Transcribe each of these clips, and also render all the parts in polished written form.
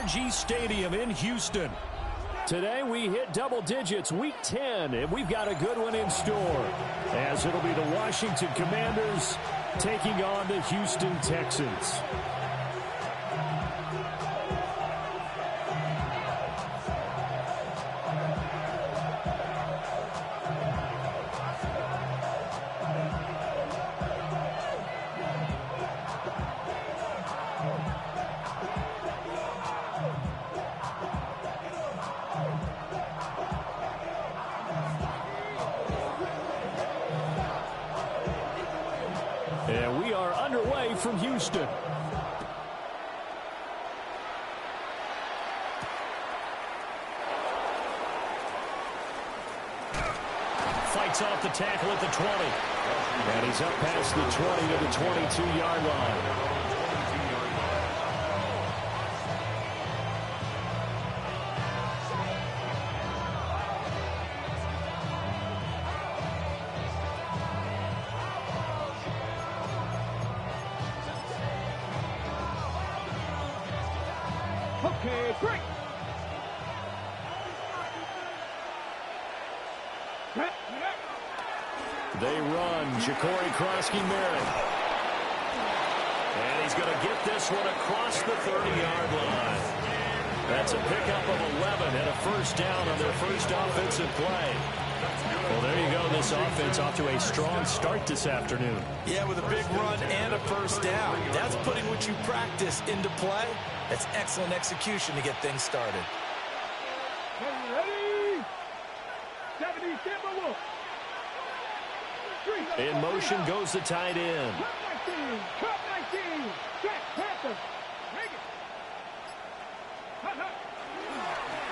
AT&T Stadium in Houston. Today we hit double digits, week 10, and we've got a good one in store, as it'll be the Washington Commanders taking on the Houston Texans. And we are underway from Houston. Fights off the tackle at the 20. And he's up past the 20 to the 22-yard line. Okay, great. They run. Ja'Cory Krosky-Merritt. And he's going to get this one across the 30-yard line. That's a pickup of 11 and a first down on their first offensive play. Well, there you go. This offense off to a strong start this afternoon. Yeah, with a big run and a first down. That's putting what you practice into play. That's excellent execution to get things started. Ready? 70, Timberwolves. In motion goes the tight end. Top 19. Jack Panthers.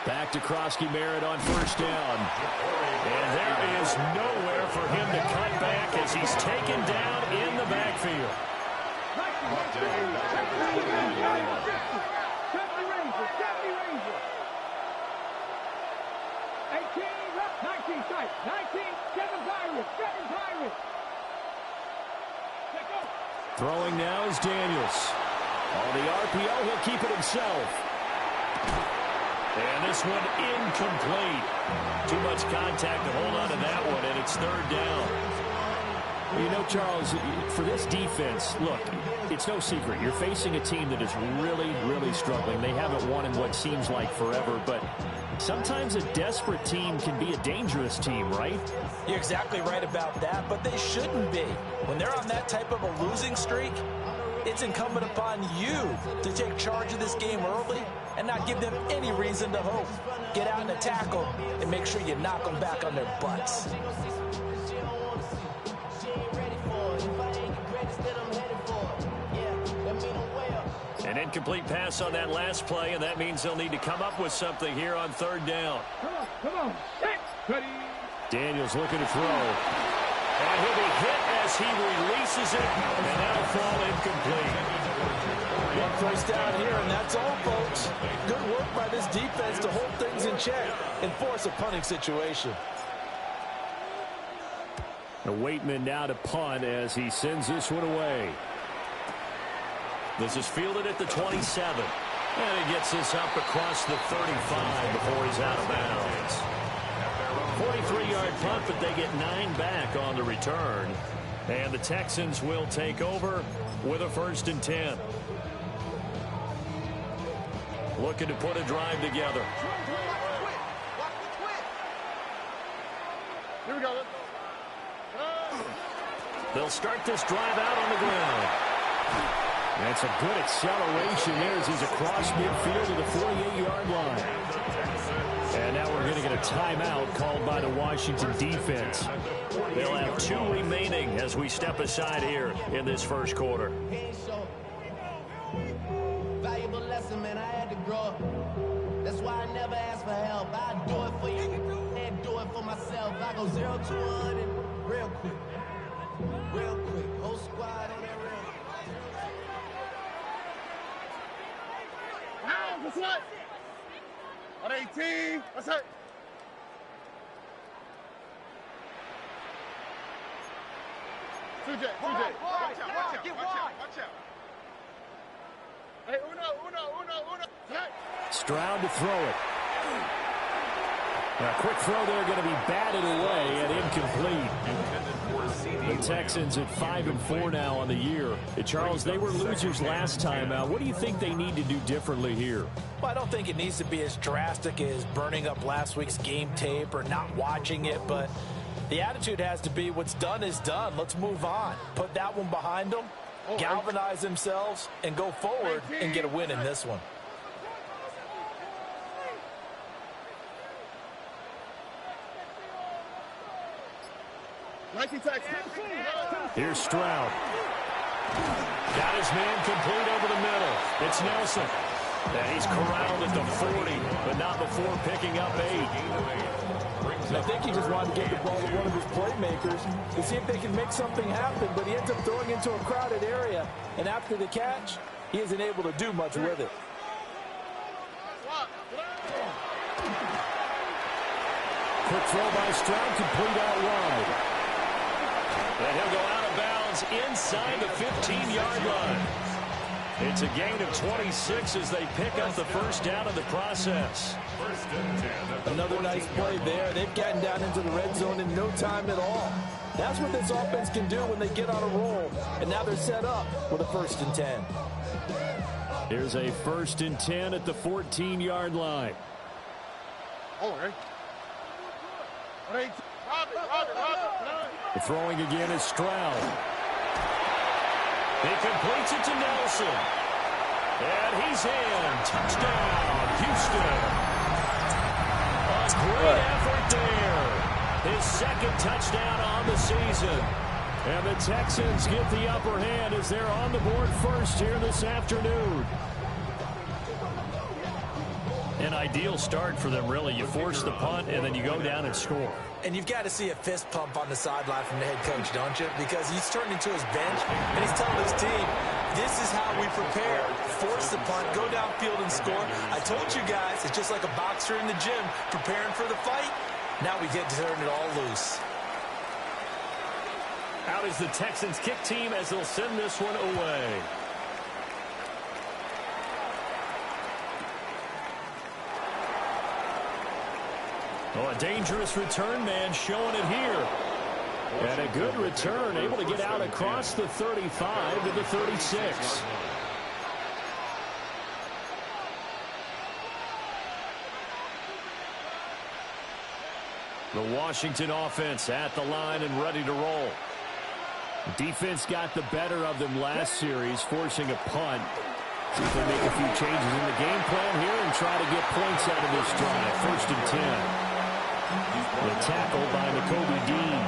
Back to Krosky-Merritt on first down. And there is nowhere for him to cut back as he's taken down in the backfield. Throwing now is Daniels. On the RPO, he'll keep it himself. And this one incomplete. Too much contact to hold on to that one, and it's third down. You know, Charles, for this defense, look, it's no secret. You're facing a team that is really, really struggling. They haven't won in what seems like forever, but sometimes a desperate team can be a dangerous team, right? You're exactly right about that, but they shouldn't be. When they're on that type of a losing streak, it's incumbent upon you to take charge of this game early and not give them any reason to hope. Get out in a tackle and make sure you knock them back on their butts. An incomplete pass on that last play, and that means they'll need to come up with something here on third down. Come on. Ready. Daniels looking to throw. And he'll be hit as he releases it, and that'll fall incomplete. One first down here, and that's all, folks. Good work by this defense to hold things in check and force a punting situation. The Waitman now to punt as he sends this one away. This is fielded at the 27. And he gets this up across the 35 before he's out of bounds. 43-yard punt, but they get 9 back on the return. And the Texans will take over with a 1st and 10. Looking to put a drive together. Here we go. They'll start this drive out on the ground. That's a good acceleration there as he's across midfield to the 48-yard line. And now we're going to get a timeout called by the Washington defense. They'll have 2 remaining as we step aside here in this first quarter. Valuable lesson, man. I had to grow up. That's why I never ask for help. I do it for you and do it for myself. I go 0 to 100 real quick. Real quick. Whole squad on that real. What's up? On 18. What's up? CJ. Watch out. Hey, uno. Stroud to throw it. Now, a quick throw there going to be batted away and incomplete. The Texans at 5-4 now on the year. Charles, they were losers last time out. What do you think they need to do differently here? Well, I don't think it needs to be as drastic as burning up last week's game tape or not watching it, but the attitude has to be what's done is done. Let's move on. Put that one behind them, galvanize themselves, and go forward and get a win in this one. Here's Stroud. Got his man complete over the middle. It's Nelson. And he's corralled at the 40, but not before picking up 8. I think he just wanted to get the ball to one of his playmakers to see if they can make something happen, but he ends up throwing into a crowded area, and after the catch, he isn't able to do much with it. Quick throw by Stroud, complete out wide. And he'll go out of bounds inside the 15-yard line. It's a gain of 26 as they pick up the first down in the process. Another nice play there. They've gotten down into the red zone in no time at all. That's what this offense can do when they get on a roll. And now they're set up with a 1st and 10. Here's a 1st and 10 at the 14-yard line. The throwing again is Stroud. He completes it to Nelson. And he's in. Touchdown, Houston. A great effort there. His 2nd touchdown on the season. And the Texans get the upper hand as they're on the board first here this afternoon. An ideal start for them, really. You force the punt, and then you go down and score. And you've got to see a fist pump on the sideline from the head coach, don't you? Because he's turned into his bench, and he's telling his team, this is how we prepare. Force the punt, go downfield and score. I told you guys, it's just like a boxer in the gym preparing for the fight. Now we get to turn it all loose. Out is the Texans kick team as they'll send this one away. Oh, a dangerous return man showing it here. And a good return, able to get out across the 35 to the 36. The Washington offense at the line and ready to roll. The defense got the better of them last series, forcing a punt. See if they make a few changes in the game plan here and try to get points out of this drive. 1st and 10. The tackle by Nakobe Dean.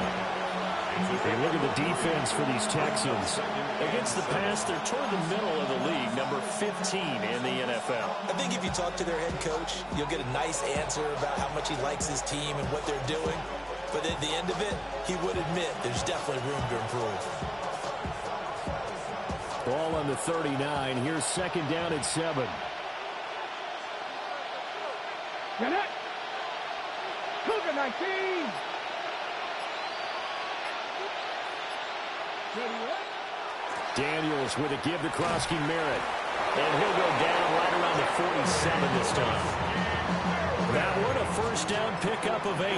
Hey, look at the defense for these Texans. Against the pass, they're toward the middle of the league, number 15 in the NFL. I think if you talk to their head coach, you'll get a nice answer about how much he likes his team and what they're doing. But at the end of it, he would admit there's definitely room to improve. Ball on the 39. Here's 2nd down at 7. Get it! Cougar 19! Daniels with a give to Krosky Merritt. And he'll go down right around the 47 this time. That one a 1st down pickup of 8.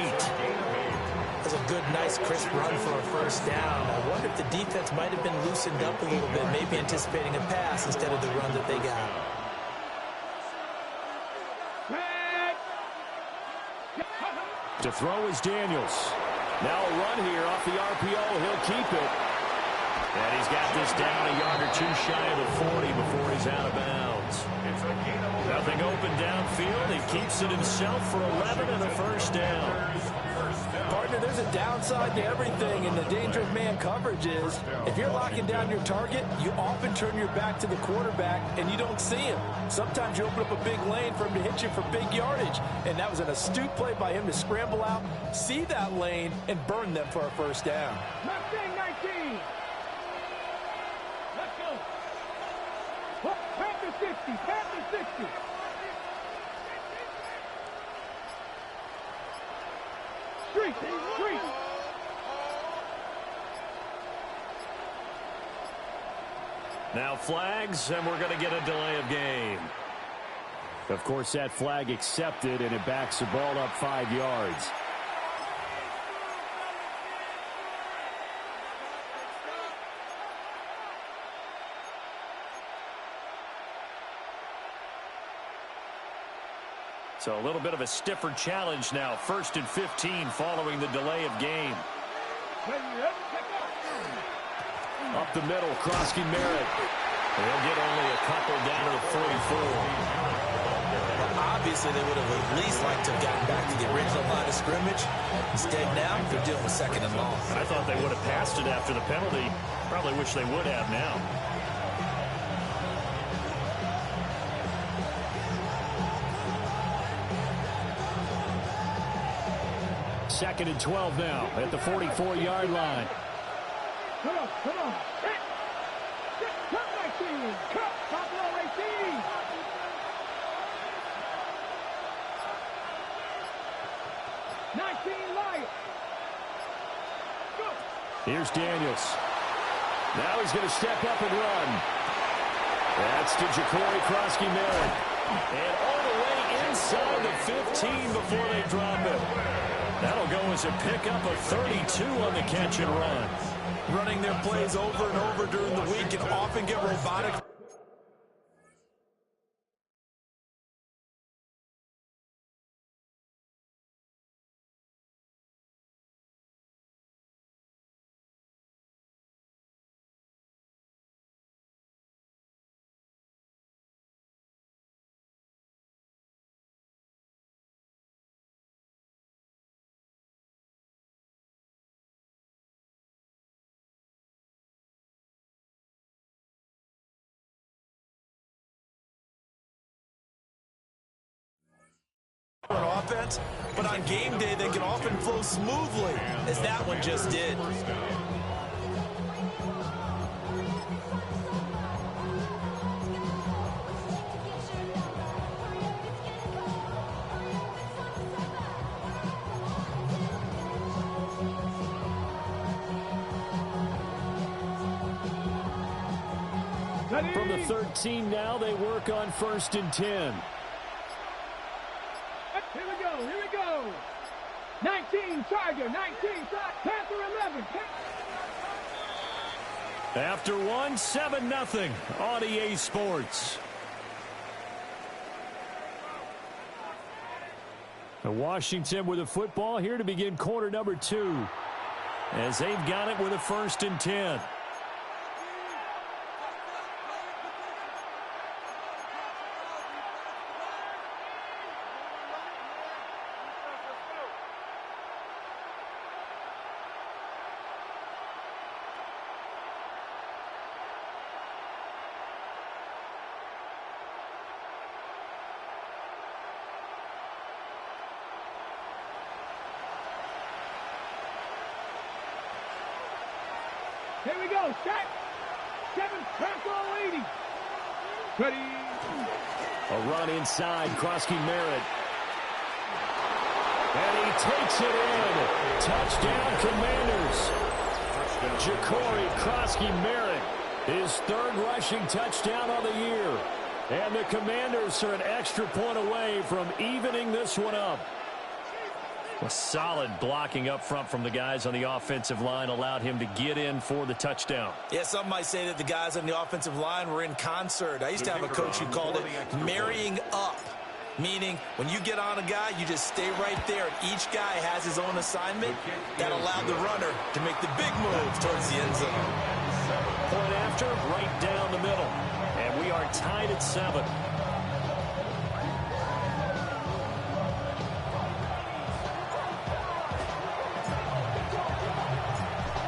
That's a good, nice, crisp run for a 1st down. I wonder if the defense might have been loosened up a little bit, maybe anticipating a pass instead of the run that they got. To throw is Daniels. Now a run here off the RPO. He'll keep it. And he's got this down a yard or 2 shy of the 40 before he's out of bounds. Nothing open downfield. He keeps it himself for 11 and a 1st down. Partner, there's a downside to everything, and the danger of man coverage is if you're locking down your target, you often turn your back to the quarterback and you don't see him. Sometimes you open up a big lane for him to hit you for big yardage, and that was an astute play by him to scramble out, see that lane, and burn them for a 1st down. Mustang 19! Let's go! Panther 60! Panther 60! Street! Street! Now flags, and we're going to get a delay of game. Of course, that flag accepted, and it backs the ball up 5 yards. So a little bit of a stiffer challenge now. 1st and 15 following the delay of game. Up the middle, Krosky Merritt. They'll get only a couple down to the 44. Well, obviously, they would have at least liked to have gotten back to the original line of scrimmage. Instead, now they're dealing with 2nd and long. I thought they would have passed it after the penalty. Probably wish they would have now. Second and 12 now at the 44-yard line. Come on, come on. Cut 19. Cut Buffalo 18. Light. Go. Here's Daniels. Now he's going to step up and run. That's to Ja'Cory Krosky Merritt. And all the way inside the 15 before they drop it. That'll go as a pickup of 32 on the catch and run. Running their plays over and over during the week and often get robotic. Offense, but on game day they can often flow smoothly, as that one just did. From the 13 now, they work on 1st and 10. Here we go. 19, Tiger, 19, Panther 11. After one, 7-0 on EA Sports. Washington with a football here to begin quarter number 2. As they've got it with a 1st and 10. Here we go. Set. 7, Panther 80. Ready. A run inside, Krosky Merritt. And he takes it in. Touchdown, Commanders. Ja'Cory Krosky Merritt, his 3rd rushing touchdown of the year. And the Commanders are an extra point away from evening this one up. A solid blocking up front from the guys on the offensive line allowed him to get in for the touchdown. Yeah, some might say that the guys on the offensive line were in concert. I used to have a coach who called it marrying up, meaning when you get on a guy, you just stay right there, and each guy has his own assignment. That allowed the runner to make the big move towards the end zone. Point after, right down the middle. And we are tied at 7.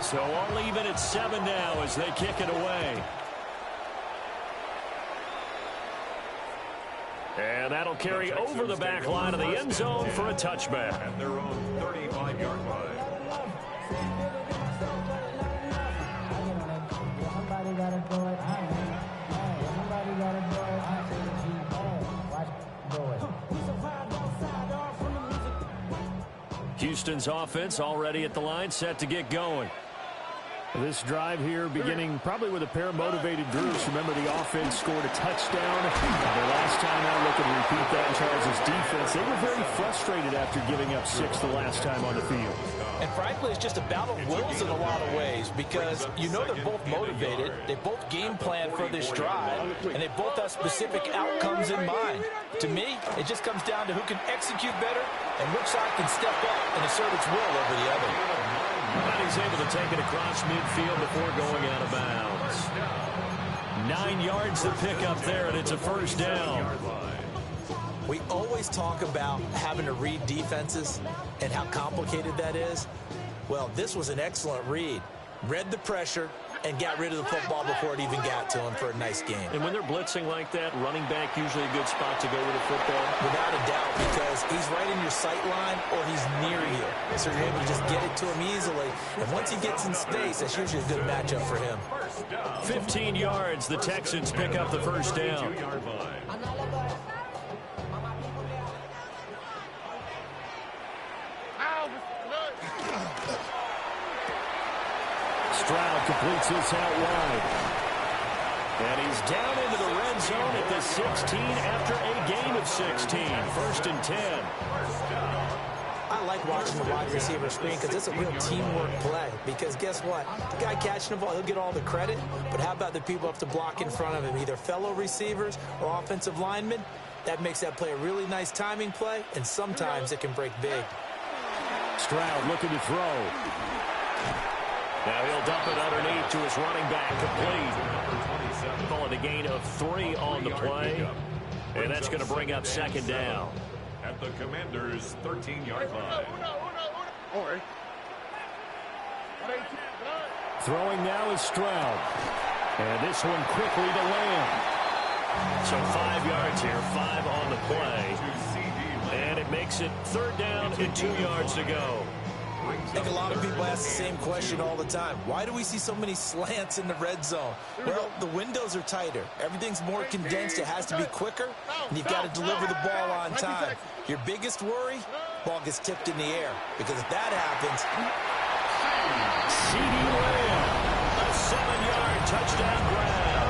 So all even at 7 now as they kick it away. And that'll carry over the back line of the end zone for a touchback. At their own 35-yard line. Houston's offense already at the line, set to get going. This drive here beginning probably with a pair of motivated groups. Remember, the offense scored a touchdown. The last time out, look and repeat that. Charles' defense, they were very frustrated after giving up 6 the last time on the field. And frankly, it's just a battle of wills in a lot of ways because you know they're both motivated. They both game plan for this drive, and they both have specific outcomes in mind. To me, it just comes down to who can execute better and which side can step up and assert its will over the other. And he's able to take it across midfield before going out of bounds. 9 yards to pick up there, and it's a first down. We always talk about having to read defenses and how complicated that is. Well, this was an excellent read. Read the pressure and got rid of the football before it even got to him for a nice game. And when they're blitzing like that, running back usually a good spot to go with the football? Without a doubt, because he's right in your sight line or he's near you. So you're able to just get it to him easily. And once he gets in space, that's usually a good matchup for him. 15 yards, the Texans pick up the first down. Stroud completes this out wide. And he's down into the red zone at the 16 after a gain of 16. 1st and 10. I like watching the wide receiver screen because it's a real teamwork play. Because guess what? The guy catching the ball, he'll get all the credit. But how about the people up to block in front of him, either fellow receivers or offensive linemen? That makes that play a really nice timing play, and sometimes it can break big. Stroud looking to throw. Now he'll dump it underneath to his running back, complete. Calling a gain of 3 on the play. And that's going to bring up 2nd down. At the Commanders' 13-yard line. Throwing now is Stroud. And this one quickly to land. So 5 yards here, 5 on the play. And it makes it 3rd down and 2 yards to go. I think a lot of people ask the same question all the time. Why do we see so many slants in the red zone? Well, the windows are tighter. Everything's more condensed. It has to be quicker, and you've got to deliver the ball on time. Your biggest worry? Ball gets tipped in the air, because if that happens... CeeDee Lamb, a 7-yard touchdown grab.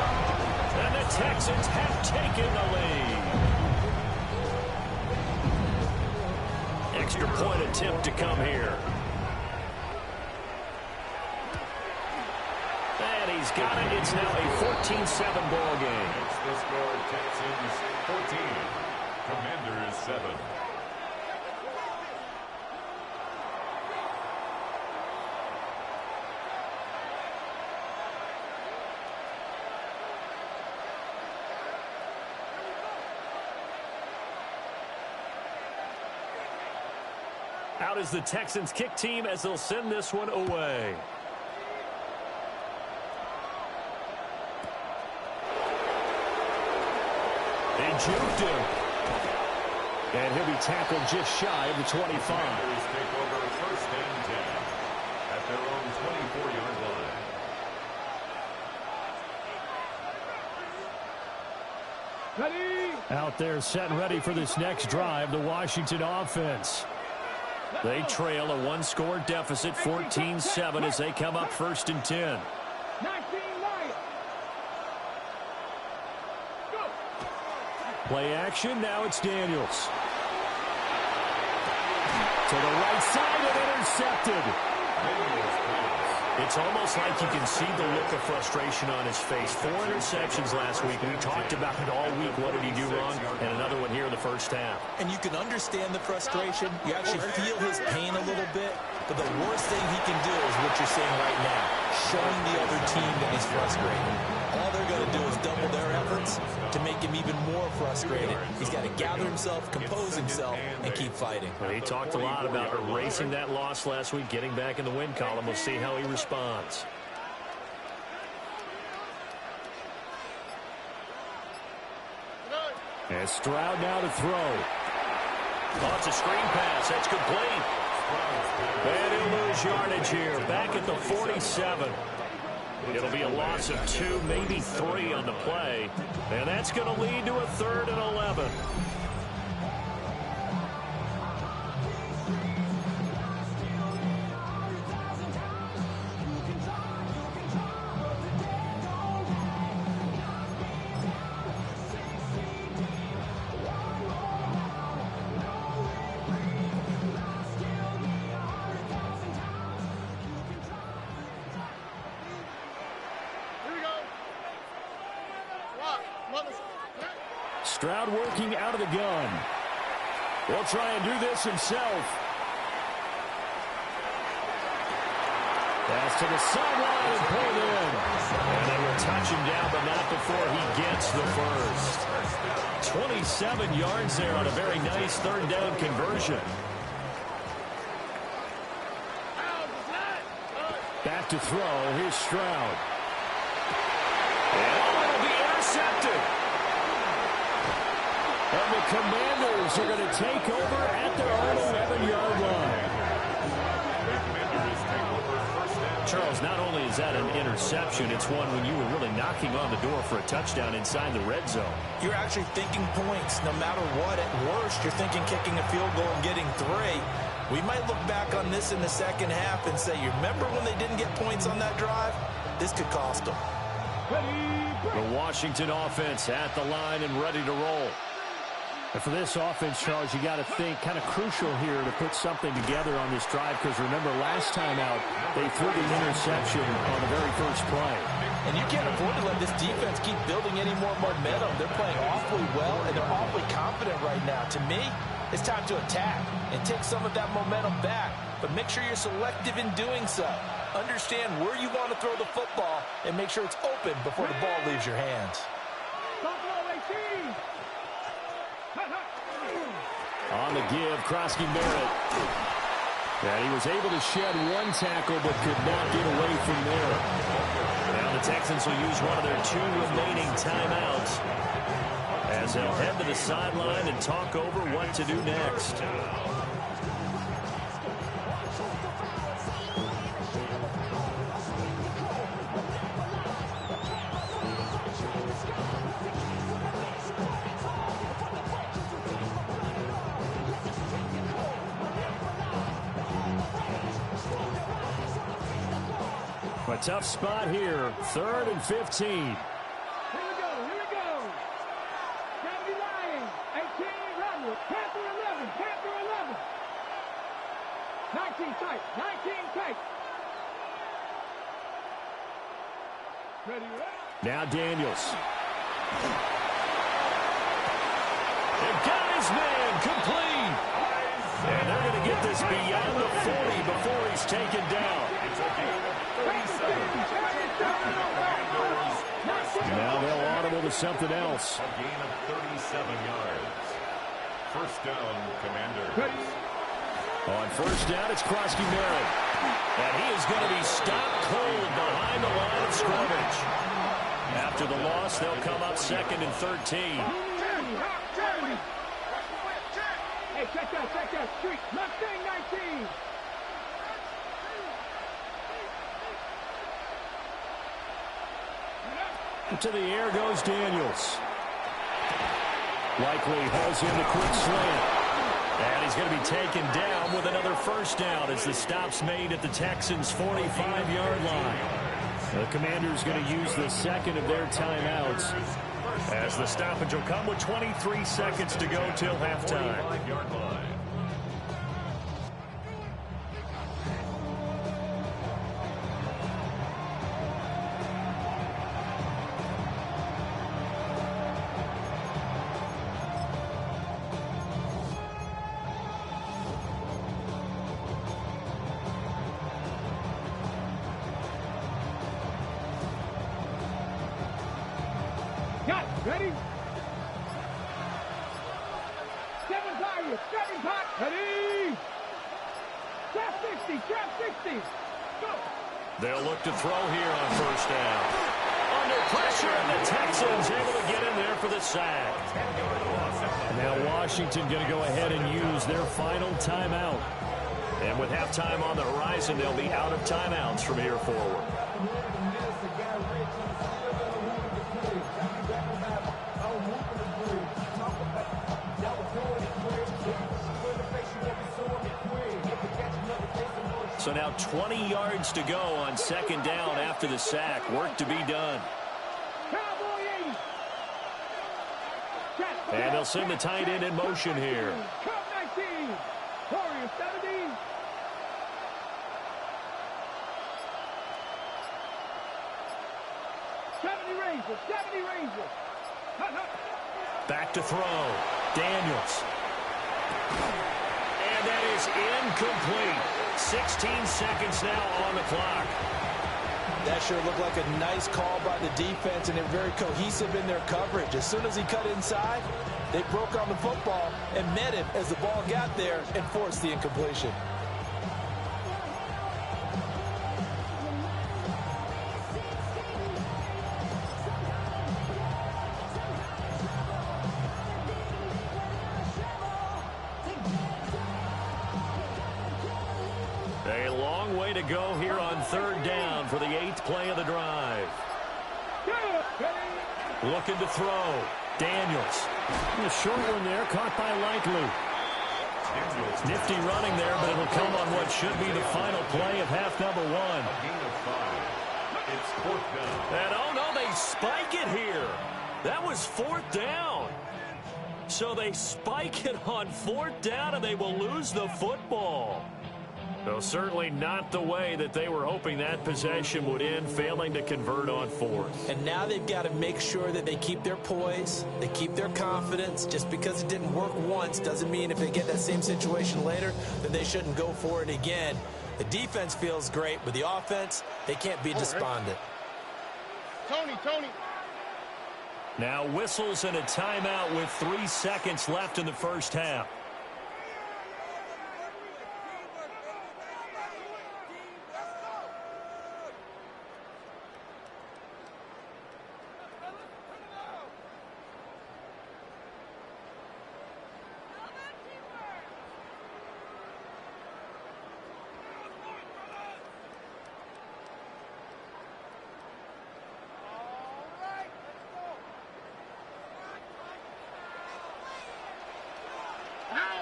And the Texans have taken the lead. Extra point attempt to come here. And he's got it. It's now a 14-7 ball game. It's the score, Texans 14, Commanders 7. Out is the Texans kick team as they'll send this one away. They juked him. And he'll be tackled just shy of the 25. Commanders take over 1st and 10 at their own 24-yard line. Ready? Out there set and ready for this next drive, the Washington offense. They trail a 1-score deficit, 14-7, as they come up 1st and 10. 19 Lions. Go. Play action, now it's Daniels. To the right side and intercepted. It's almost like you can see the look of frustration on his face. 4 interceptions last week. We talked about it all week. What did he do wrong? And another one here in the first half. And you can understand the frustration. You actually feel his pain a little bit. But the worst thing he can do is what you're seeing right now, showing the other team that he's frustrated. All they're going to do is double their efforts to make him even more frustrated. He's got to gather himself, compose himself, and keep fighting. Well, he talked a lot about erasing that loss last week, getting back in the win column. We'll see how he responds. And Stroud now to throw. Oh, it's a screen pass. That's complete. And he'll lose yardage here. Back at the 47. It'll be a loss of 2, maybe 3 on the play. And that's going to lead to a 3rd and 11. Stroud working out of the gun. Will try and do this himself. Pass to the sideline and pulled in. And they will touch him down, but not before he gets the first. 27 yards there on a very nice third down conversion. Back to throw. Here's Stroud. And it'll be intercepted. And the Commanders are going to take over at their own 11-yard line. Charles, not only is that an interception, it's one when you were really knocking on the door for a touchdown inside the red zone. You're actually thinking points no matter what. At worst, you're thinking kicking a field goal and getting 3. We might look back on this in the second half and say, you remember when they didn't get points on that drive? This could cost them. The Washington offense at the line and ready to roll. And for this offense, Charles, you got to think kind of crucial here to put something together on this drive, because remember last time out they threw the interception on the very first play. And you can't afford to let this defense keep building any more momentum. They're playing awfully well, and they're awfully confident right now. To me, it's time to attack and take some of that momentum back, but make sure you're selective in doing so. Understand where you want to throw the football and make sure it's open before the ball leaves your hands. On the give, Krosky Merritt. And he was able to shed one tackle but could not get away from there. Now the Texans will use one of their 2 remaining timeouts as they'll head to the sideline and talk over what to do next. A tough spot here. 3rd and 15. Here we go. 70 Lions, 18 Redwood, Panther 11, Panther 11. 19 tight, 19 tight. Ready, Now Daniels. And got his man complete. And they're going to get this beyond the 40 before he's taken down. Now they'll audible to something else. A gain of 37 yards. First down, Commanders. On first down, it's Krosky Merritt. And he is going to be stopped cold behind the line of scrimmage. After the loss, they'll come up 2nd and 13. Hey, check that street. Mustang 19. To the air goes Daniels. Likely has in the quick slant. And he's going to be taken down with another first down as the stop's made at the Texans' 45-yard line. The Commanders going to use the second of their timeouts, as the stoppage will come with 23 seconds to go till halftime. 45-yard line. Got it. Ready? 7 targets. 7 pot. Ready? Trap 60. Trap 60. Go. They'll look to throw here on first down. Under pressure, and the Texans able to get in there for the sack. Now Washington going to go ahead and use their final timeout. And with halftime on the horizon, they'll be out of timeouts from here forward. So now 20 yards to go on second down after the sack. Work to be done. And they'll send the tight end in motion here. Cup 19. Warriors 70. Rangers. 70 Rangers. Hut, hut. Back to throw. Daniels. And that is incomplete. 16 seconds now on the clock. That sure looked like a nice call by the defense, and they're very cohesive in their coverage. As soon as he cut inside, they broke on the football and met him as the ball got there and forced the incompletion. A long way to go here on third down for the 8th play of the drive. Looking to throw. Daniels. A short one there, caught by Likely. Nifty running there, but it'll come on what should be the final play of half number 1. It's 4th down. And oh no, they spike it here. That was 4th down. So they spike it on 4th down, and they will lose the football. So certainly not the way that they were hoping that possession would end, failing to convert on 4th. And now they've got to make sure that they keep their poise, they keep their confidence. Just because it didn't work once doesn't mean if they get that same situation later, then they shouldn't go for it again. The defense feels great, but the offense, they can't be despondent. Tony. Now whistles and a timeout with 3 seconds left in the first half.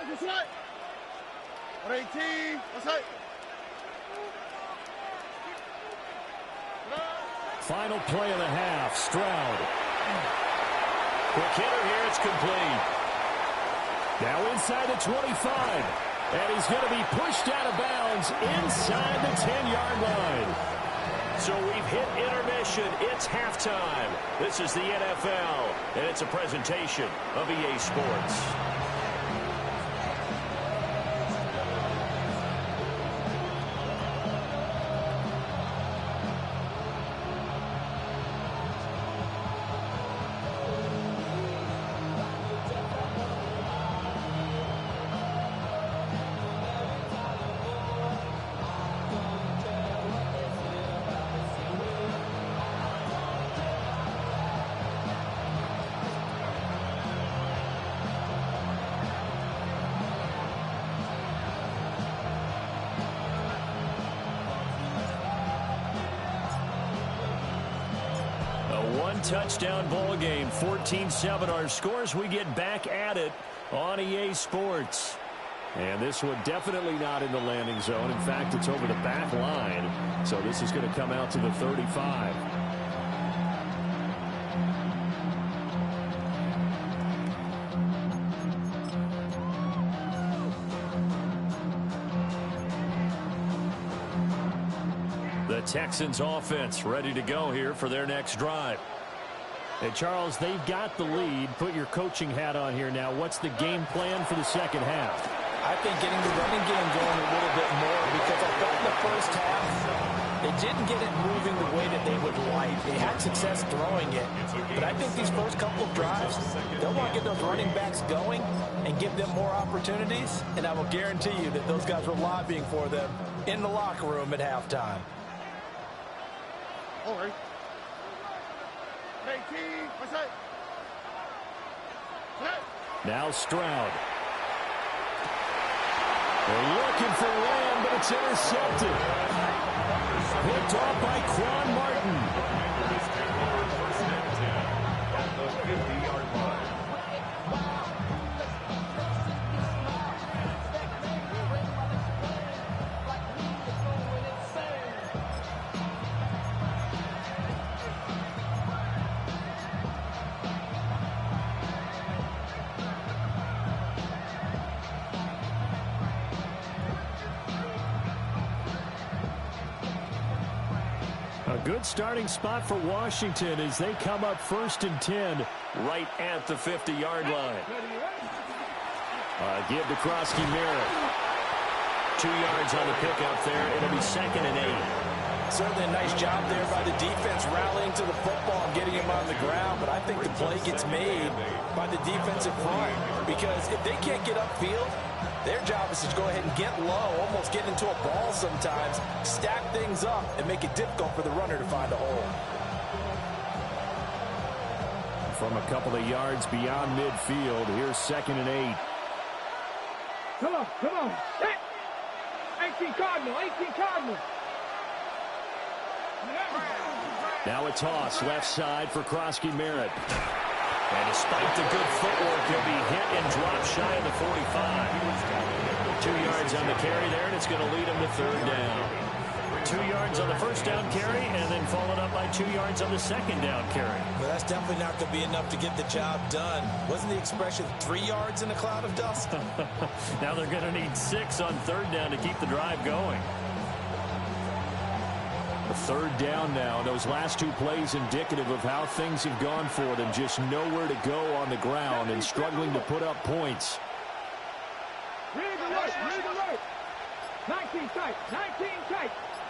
What's right? 118. What's right? Final play of the half. Stroud. Quick hitter here. It's complete. Now inside the 25. And he's going to be pushed out of bounds inside the 10-yard line. So we've hit intermission. It's halftime. This is the NFL, and it's a presentation of EA Sports. Touchdown ball game, 14-7 our scores. We get back at it on EA Sports. And this one definitely not in the landing zone. In fact, it's over the back line. So this is going to come out to the 35. The Texans offense ready to go here for their next drive. Hey, Charles, they've got the lead. Put your coaching hat on here now. What's the game plan for the second half? I think getting the running game going a little bit more, because I thought in the first half they didn't get it moving the way that they would like. They had success throwing it, but I think these first couple of drives, they'll want to get those running backs going and give them more opportunities, and I will guarantee you that those guys were lobbying for them in the locker room at halftime. All right. 18. What's right? Now Stroud. They're looking for Lamb, but it's intercepted. Picked off by Quan Martin. First and 10 at the 50-yard line. A good starting spot for Washington as they come up 1st and 10. Right at the 50-yard line. Give to Krosky Merritt. 2 yards on the pickup there. It'll be 2nd and 8. Certainly a nice job there by the defense rallying to the football and getting him on the ground. But I think the play gets made by the defensive front. Because if they can't get upfield, their job is to go ahead and get low, almost get into a ball sometimes, stack things up, and make it difficult for the runner to find a hole. From a couple of yards beyond midfield, here's 2nd and 8. Come on. Set. 18 Cardinal. Now a toss left side for Krosky Merritt. And despite the good footwork, he'll be hit and drop shy of the 45. 2 yards on the carry there, and it's going to lead him to 3rd down. 2 yards on the first down carry, and then followed up by 2 yards on the second down carry. Well, that's definitely not going to be enough to get the job done. Wasn't the expression 3 yards in a cloud of dust? Now they're going to need 6 on 3rd down to keep the drive going. A 3rd down now. Those last 2 plays indicative of how things have gone for them. Just nowhere to go on the ground and struggling to put up points. Rig alert. 19 tight.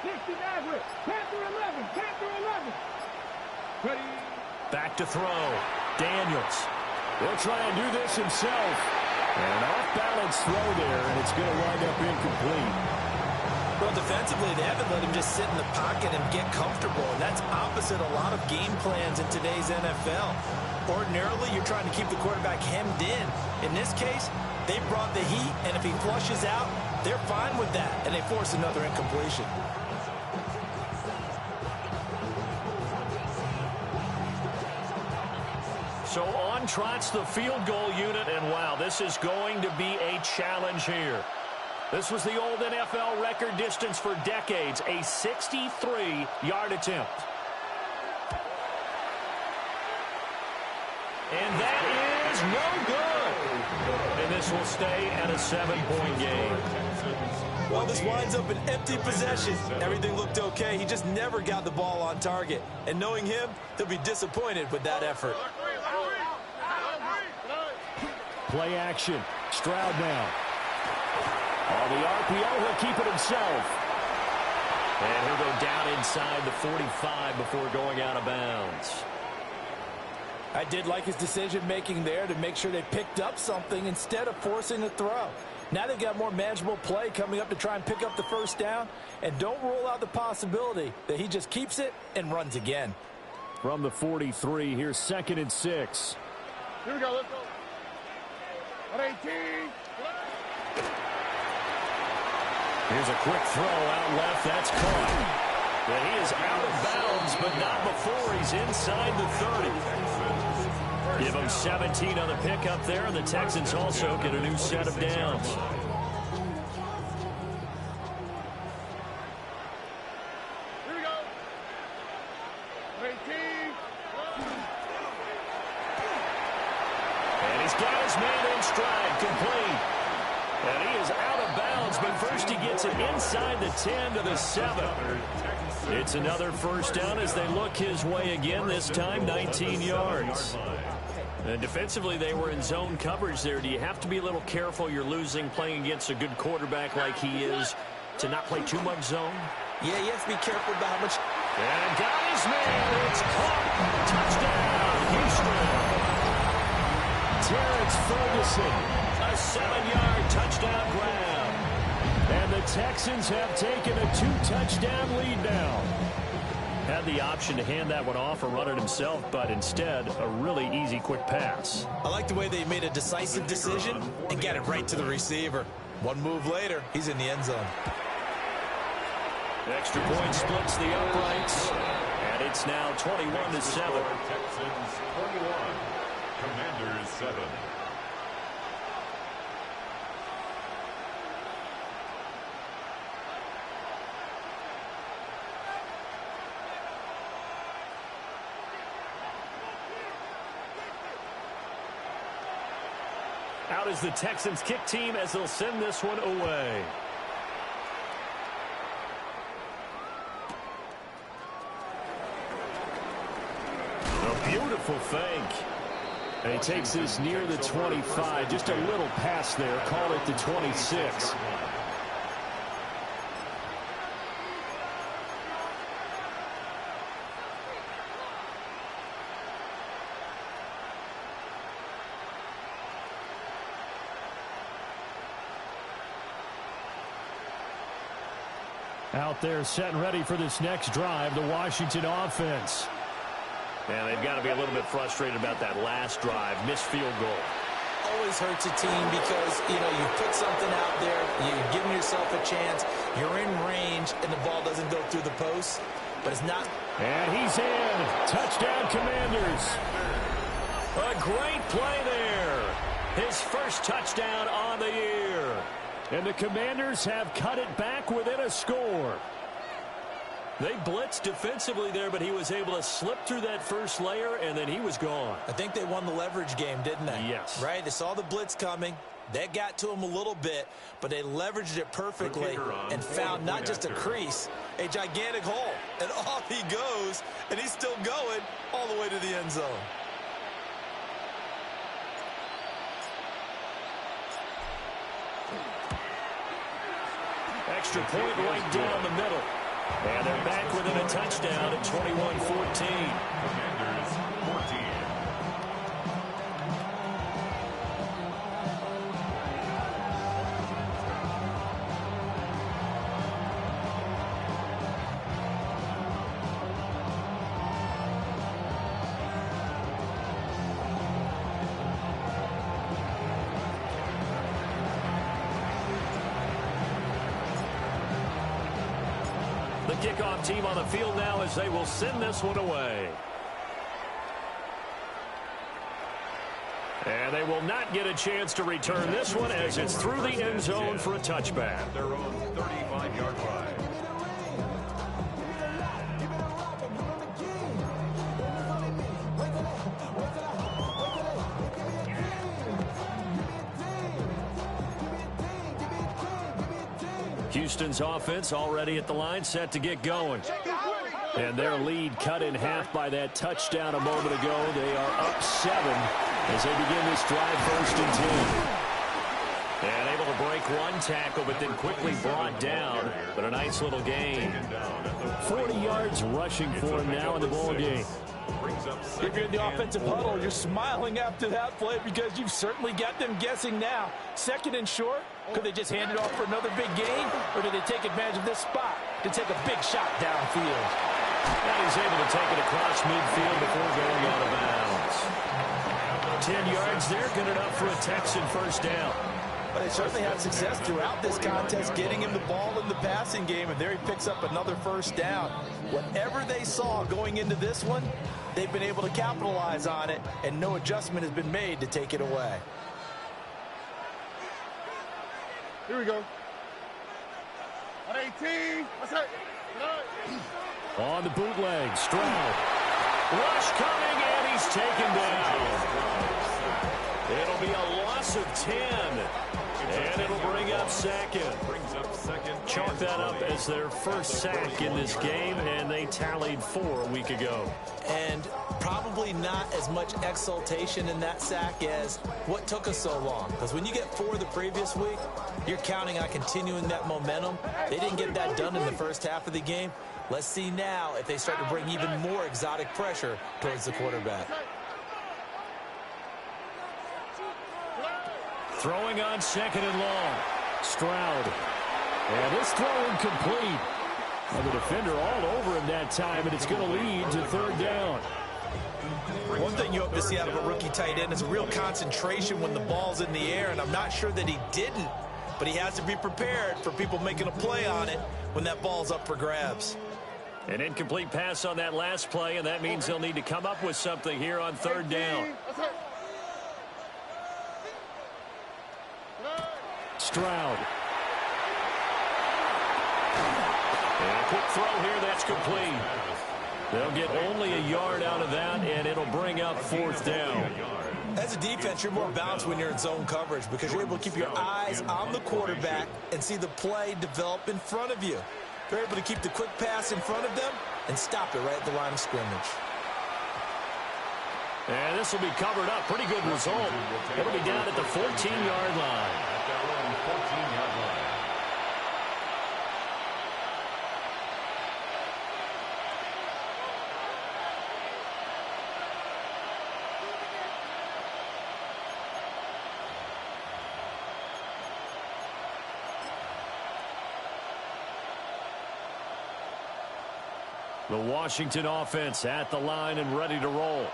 60 average. Panther 11. Ready. Back to throw. Daniels. He'll try and do this himself. And an off-balance throw there, and it's going to wind up incomplete. Well, defensively, they haven't let him just sit in the pocket and get comfortable, and that's opposite a lot of game plans in today's NFL. Ordinarily, you're trying to keep the quarterback hemmed in. In this case, they brought the heat, and if he flushes out, they're fine with that, and they force another incompletion. So on trots the field goal unit, and wow, this is going to be a challenge here. This was the old NFL record distance for decades, a 63-yard attempt. And that is no good. And this will stay at a 7-point game. Well, this winds up an empty possession. Everything looked okay. He just never got the ball on target. And knowing him, he'll be disappointed with that effort. Play action. Stroud now. On the RPO, he'll keep it himself. And he'll go down inside the 45 before going out of bounds. I did like his decision-making there to make sure they picked up something instead of forcing a throw. Now they've got more manageable play coming up to try and pick up the first down. And don't rule out the possibility that he just keeps it and runs again. From the 43, here's 2nd and 6. Here we go, let's go. 18. Here's a quick throw out left. That's caught. But he is out of bounds, but not before he's inside the 30. Give him 17 on the pickup there, and the Texans also get a new set of downs. Here we go. 18. And he's got his man in stride, complete. And he is out of bounds, but first he gets it inside the 10 to the 7. It's another first down as they look his way again, this time 19 yards. And defensively, they were in zone coverage there. Do you have to be a little careful? You're losing playing against a good quarterback like he is to not play too much zone? Yeah, you have to be careful about how much. And got his man. It's caught. Touchdown, Houston. Terrence Ferguson. A 7-yard touchdown grab. And the Texans have taken a 2-touchdown lead now. Had the option to hand that one off or run it himself, but instead, a really easy, quick pass. I like the way they made a decisive decision and got it right to the receiver. One move later, he's in the end zone. Extra point splits the uprights, and it's now 21-7. Texans 21, Commanders 7. Out is the Texans kick team as they'll send this one away. Beautiful fake. And he takes this near the 25. Just a little pass there. Call it the 26. Out there set and ready for this next drive, the Washington offense. And they've got to be a little bit frustrated about that last drive. Missed field goal. Always hurts a team because, you put something out there, you're giving yourself a chance, you're in range, and the ball doesn't go through the post, but it's not. And he's in. Touchdown, Commanders. A great play there. His first touchdown on the year. And the Commanders have cut it back within a score. They blitzed defensively there, but he was able to slip through that first layer, and then he was gone. I think they won the leverage game, didn't they? Yes. Right? They saw the blitz coming. That got to him a little bit, but they leveraged it perfectly and found not just a crease, a gigantic hole. And off he goes, and he's still going all the way to the end zone. Extra point right down the middle. And they're back within a touchdown at 21-14. Commanders 14. The kickoff team on the field now as they will send this one away. And they will not get a chance to return this one as it's through the end zone for a touchback. Their own 35-yard line. Houston's offense already at the line, set to get going. And their lead cut in half by that touchdown a moment ago. They are up 7 as they begin this drive, 1st and 10. And able to break one tackle, but then quickly brought down. But a nice little gain. 40 yards rushing for him now in the ball game. If you're in the offensive huddle, you're smiling after that play because you've certainly got them guessing now. 2nd and short, could they just hand it off for another big gain, or did they take advantage of this spot to take a big shot downfield? And he's able to take it across midfield before going out of bounds. 10 yards there, good enough for a Texan first down. But they certainly had success throughout this contest getting him the ball in the passing game, and there he picks up another first down. Whatever they saw going into this one, they've been able to capitalize on it, and no adjustment has been made to take it away. Here we go. On 18. What's up? On the bootleg, Stroud. Rush coming, and he's taken down. It'll be a loss of 10. And it'll bring up 2nd. Chalk that up as their first sack in this game, and they tallied 4 a week ago. And probably not as much exultation in that sack as what took us so long. Because when you get 4 the previous week, you're counting on continuing that momentum. They didn't get that done in the first half of the game. Let's see now if they start to bring even more exotic pressure towards the quarterback. Throwing on 2nd and long. Stroud. And this throw incomplete. And the defender all over him that time, and it's going to lead to 3rd down. One thing you hope to see out of a rookie tight end is a real concentration when the ball's in the air, and I'm not sure that he didn't, but he has to be prepared for people making a play on it when that ball's up for grabs. An incomplete pass on that last play, and that means they'll need to come up with something here on 3rd down. Stroud. And a quick throw here, that's complete. They'll get only a yard out of that, and it'll bring up 4th down. As a defense, you're more balanced when you're in zone coverage because you're able to keep your eyes on the quarterback and see the play develop in front of you. You're able to keep the quick pass in front of them and stop it right at the line of scrimmage. And this will be covered up. Pretty good result. It'll be down at the 14-yard line. At their own 14-yard line. The Washington offense at the line and ready to roll.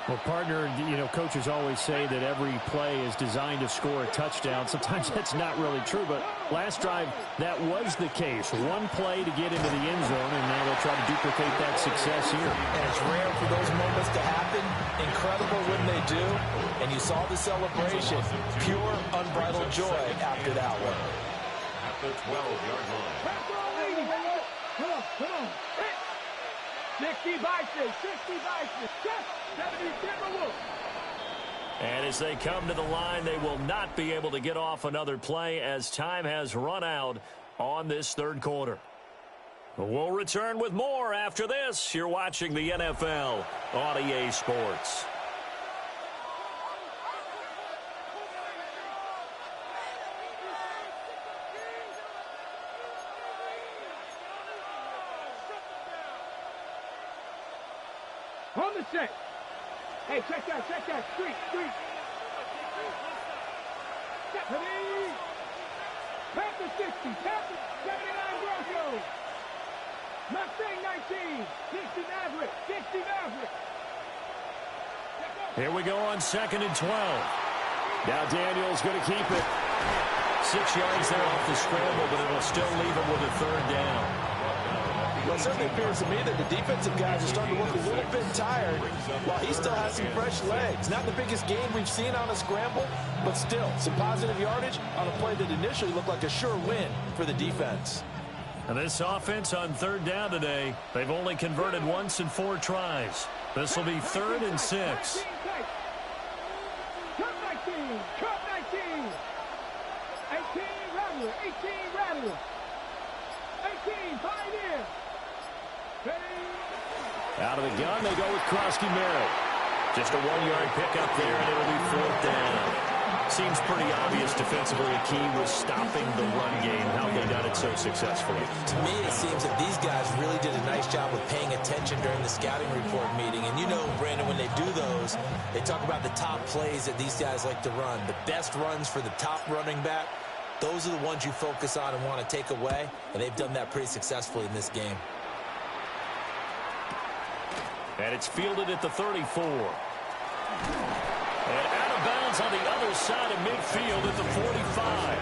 Well, partner, coaches always say that every play is designed to score a touchdown. Sometimes that's not really true, but last drive, that was the case. One play to get into the end zone, and now they'll try to duplicate that success here. And it's rare for those moments to happen. Incredible when they do. And you saw the celebration. Pure, unbridled joy after that one. At the 12-yard line. Come on. 60 Bison, 60 Bison, 70 Timberwolves. And as they come to the line, they will not be able to get off another play as time has run out on this third quarter. We'll return with more after this. You're watching the NFL on EA Sports. On the set. Hey, check that. Street. Panther 60, Panther 79 Broncos. Mustang 19, 60 Maverick. Here we go on 2nd and 12. Now Daniel's going to keep it. 6 yards there off the scramble, but it'll still leave him with a third down. Well, it certainly appears to me that the defensive guys are starting to look a little bit tired while he still has some fresh legs. Not the biggest game we've seen on a scramble, but still some positive yardage on a play that initially looked like a sure win for the defense. And this offense on third down today, they've only converted once in 4 tries. This will be 3rd and 6. Cut 19. 18 Rattler. 18 Pioneer. Out of the gun, they go with Krosky Merritt. Just a 1-yard pickup there, and it'll be 4th down. Seems pretty obvious defensively a key was stopping the run game. How they done it so successfully. To me, it seems that these guys really did a nice job of paying attention during the scouting report meeting. And you know, Brandon, when they do those, they talk about the top plays that these guys like to run. The best runs for the top running back. Those are the ones you focus on and want to take away. And they've done that pretty successfully in this game. And it's fielded at the 34. And out of bounds on the other side of midfield at the 45.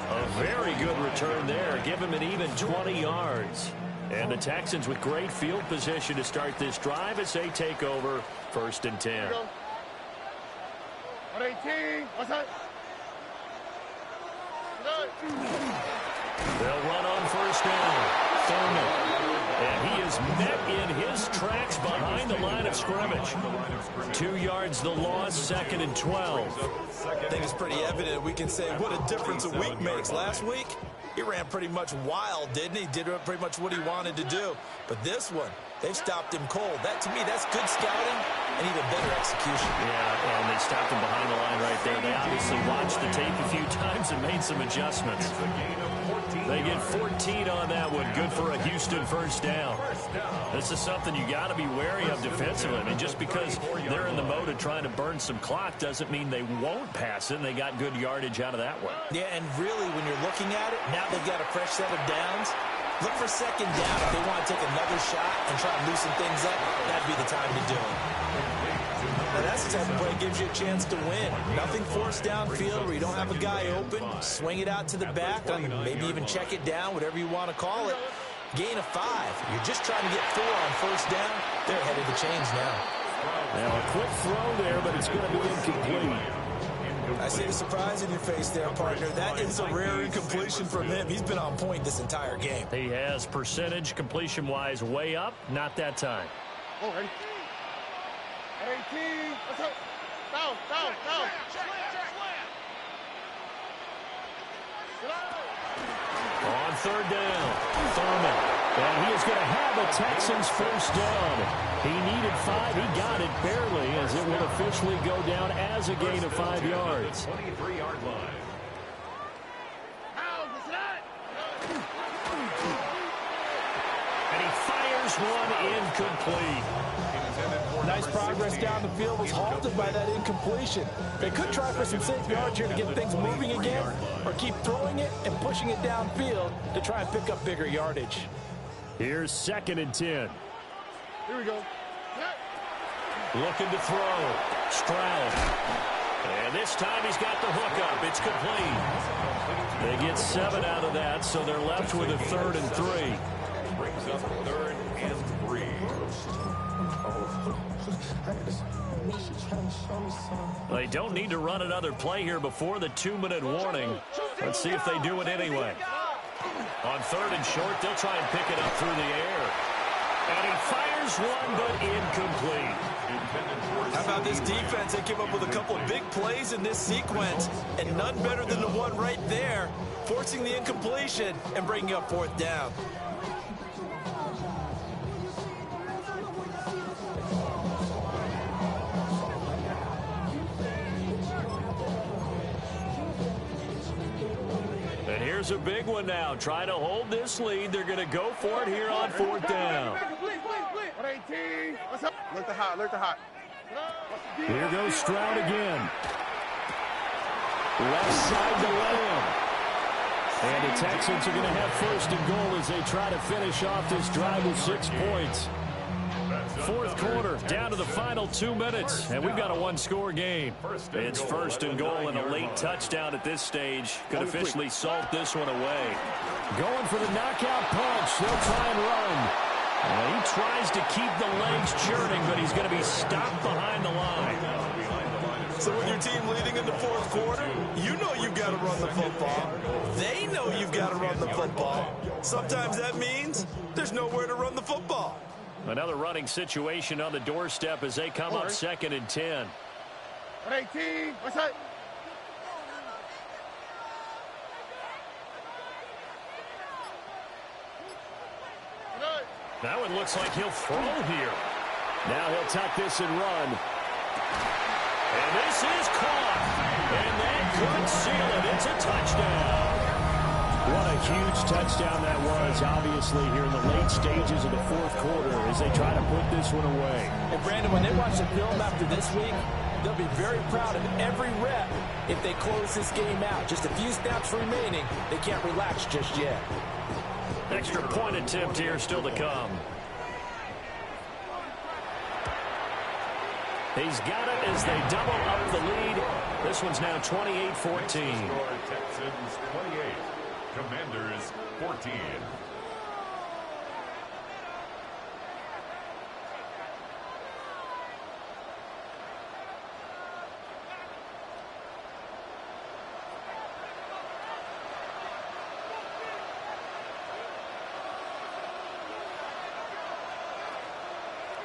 A very good return there. Give him an even 20 yards. And the Texans with great field position to start this drive as they take over 1st and 10. 118. What's that? They'll run on 1st down. Thurman. And he is met in his tracks behind the line of scrimmage. 2 yards the loss, 2nd and 12. I think it's pretty evident we can say what a difference a week makes. Last week, he ran pretty much wild, didn't he? Did pretty much what he wanted to do. But this one, they've stopped him cold. That, to me, that's good scouting and even better execution. Yeah, and they stopped him behind the line right there. They obviously watched the tape a few times and made some adjustments. They get 14 on that one. Good for a Houston 1st down. This is something you got to be wary of defensively. I mean, just because they're in the mode of trying to burn some clock doesn't mean they won't pass it. And they got good yardage out of that one. Yeah, and really, when you're looking at it, now they've got a fresh set of downs. Look for 2nd down. If they want to take another shot and try to loosen things up, that'd be the time to do it. Now, that's the type of play that gives you a chance to win. Nothing forced downfield where you don't have a guy open. Swing it out to the back, maybe even check it down, whatever you want to call it. Gain of 5. You're just trying to get 4 on 1st down. They're ahead of the chains now. Now, a quick throw there, but it's going to be incomplete. I see the surprise in your face there, partner. That is a rare incompletion from him. He's been on point this entire game. He has percentage completion-wise way up. Not that time. Oh, ready? 18. What's up? Down. On 3rd down, Thurman. And he is going to have a Texans first down. He needed 5. He got it barely, as it will officially go down as a gain of 5 yards. 23-yard line. And he fires one incomplete. Nice progress down the field was halted by that incompletion. They could try for some safe yards here to get things moving again, or keep throwing it and pushing it downfield to try and pick up bigger yardage. Here's 2nd and 10. Here we go. Looking to throw. Stroud. And this time he's got the hook up. It's complete. They get 7 out of that, so they're left with a 3rd and 3. Brings up 3rd and 3. They don't need to run another play here before the 2-minute warning. Let's see if they do it anyway. On 3rd and short, they'll try and pick it up through the air. And he fires one, but incomplete. How about this defense? They came up with a couple of big plays in this sequence, and none better than the one right there, forcing the incompletion and bringing up 4th down. And here's a big one now. Trying to hold this lead. They're going to go for it here on 4th down. 118. What's up? Look the hot. Look the hot. Here goes Stroud again. Left side to Lamb. And the Texans are going to have 1st and goal as they try to finish off this drive with 6 points. 4th quarter, down to the final 2 minutes, and we've got a 1-score game. It's 1st and goal, and a late touchdown at this stage could officially salt this one away. Going for the knockout punch. They'll try and run. And he tries to keep the legs churning, but he's going to be stopped behind the line. So with your team leading in the 4th quarter, you know you've got to run the football. They know you've got to run the football. Sometimes that means there's nowhere to run the football. Another running situation on the doorstep as they come up 2nd and 10. 118. What's up? Now it looks like he'll throw here. Now he'll tuck this and run. And this is caught. And that could seal it. It's a touchdown. What a huge touchdown that was, obviously, here in the late stages of the 4th quarter as they try to put this one away. And Brandon, when they watch the film after this week, they'll be very proud of every rep if they close this game out. Just a few snaps remaining. They can't relax just yet. Extra point attempt here still to come. He's got it as they double up the lead. This one's now 28-14. Texans 28. Commanders 14.